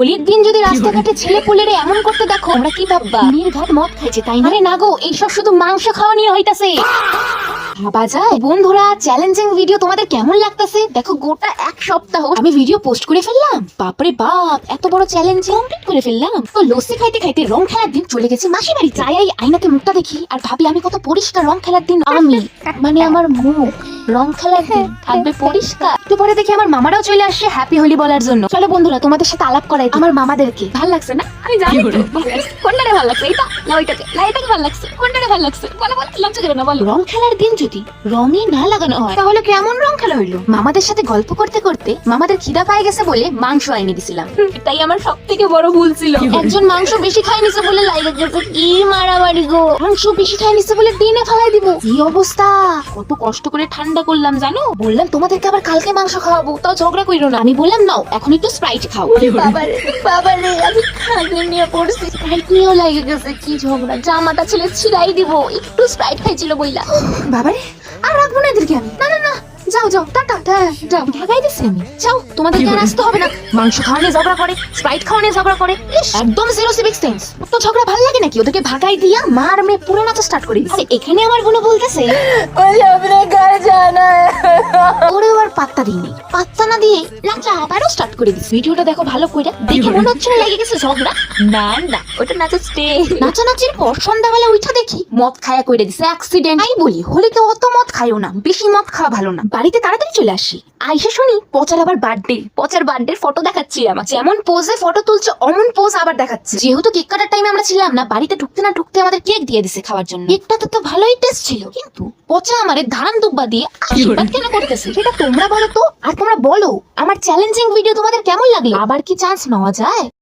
হোলির দিন যদি রাস্তাঘাটে ছেলে পুলেরে এমন করতে দেখো, আমরা কি ভাববা নির্ঘাত মদ খাইছে, তাই না? আরে না গো, এইসব শুধু মাংস খাওয়া নিয়ে হইতাছে। ভাবা যায়? বন্ধুরা, চ্যালেঞ্জিং ভিডিও তোমাদের কেমন লাগতেছে? দেখো, গোটা এক সপ্তাহ আমি ভিডিও পোস্ট করে ফেললাম। বাপরে বাপ, এত বড় চ্যালেঞ্জ কমপ্লিট করে ফেললাম। তো লস্যি খাইতে খাইতে রং খেলার দিন চলে গেছি মাসি বাড়ি। যাই আয়নাতে মুখটা দেখি আর ভাবি আমি কত পরিষ্কার। রং খেলার দিন আমি মানে আমার মুখ রং খেলার দিন থাকবে পরিষ্কার। একটু পরে দেখি আমার মামারাও চলে আসছে হ্যাপি হোলি বলার জন্য। চলো বন্ধুরা, তোমাদের সাথে আলাপ করাই আমার মামাদেরকে। ভালো লাগছে না? আমি জানি তো ভালো লাগছে। কোনটারে ভালো লাগছে? এটা না ওইটাকে? না এটাকে ভালো লাগছে। কোনটারে ভালো লাগছে? বলো বলো, লজ্জা করে না বলো। রং খেলার দিন যদি রঙই না লাগানো হয় তাহলে কেমন রং খেলা হইলো? মামাদের সাথে গল্প করতে করতে মামাদের খিদা পায় গেছে বলে মাংস আইনে দিছিলাম। এটাই আমার সব থেকে বড় ভুল ছিল। একজন মাংস বেশি খাই নিছে বলে লাইগা গেছে। কি মারামারি গো! মাংস বেশি খাই নিছে বলে দিনে ফেলাই দিব। কি অবস্থা! কত কষ্ট করে ঠান্ডা করলাম জানো? বললাম তোমাদেরকে আবার কালকে মাংস খাওয়াবো, তাও ঝগড়া কইরো না। আমি বললাম নাও, এখন একটু স্প্রাইট খাও। বাবারে বাবারে, আমি খাগে নিয়ে পড়ছি। স্প্রাইট নিয়েও লাগে গেছে। কি ঝগড়া! জামাটা ছেলে ছিড়াই দিব একটু স্প্রাইট খাইছিল বইলা। বাবারে, আর রাখবো না এদেরকে আমি। না না না, যাও যাও, টাটা। যাও, ঢাকাই দিচ্ছি আমি। যাও, তোমাদেরকে আর আসতে হবে না। মাংস খাওয়ানে ঝগড়া করে, স্প্রাইট খাওয়ানে ঝগড়া করে। একদম জিরো সিভিক সেন্স। তো ঝগড়া ভালো লাগে নাকি? ওদেরকে ভাগাই দিয়া মার মেয়ে পুরো নাচা স্টার্ট করে দিচ্ছে। এখানে আমার বোন বলতেছে ওরে আর পাত্তা দিইনি। পাত্তা না দিয়ে নাচা আবারও স্টার্ট করে দিচ্ছে। ভিডিওটা দেখো ভালো করে, দেখে মনে হচ্ছে না লেগে গেছে ঝগড়া। না না, ওটা নাচের স্টেজ। নাচানাচির পর সন্ধ্যাবেলা উঠা দেখি মদ খায়া কইরে দিছে অ্যাক্সিডেন্ট। আমি বলি হোলিতে অত মদ খাইও না, বেশি মদ খাওয়া ভালো না। বাড়িতে তাড়াতাড়ি চলে আসি। আইসে শুনি পচার আবার বার্থডে। পচার বার্থডের ফটো দেখাচ্ছি আমাকে। যেমন পোজে ফটো তুলছে অমন পোজ আবার দেখাচ্ছে। যেহেতু কেক কাটার টাইমে আমরা ছিলাম না, বাড়িতে ঢুকতে না ঢুকতে আমাদের কেক দিয়ে দিছে খাওয়ার জন্য। কেকটা তো ভালোই টেস্ট ছিল, কিন্তু পচা আমারে ধান দুব্বা দিয়ে আশীর্বাদ কেন করতেছে সেটা তোমরা বলো তো। আর তোমরা বলো আমার চ্যালেঞ্জিং ভিডিও তোমাদের কেমন লাগলো? আবার কি চান্স নেওয়া যায়?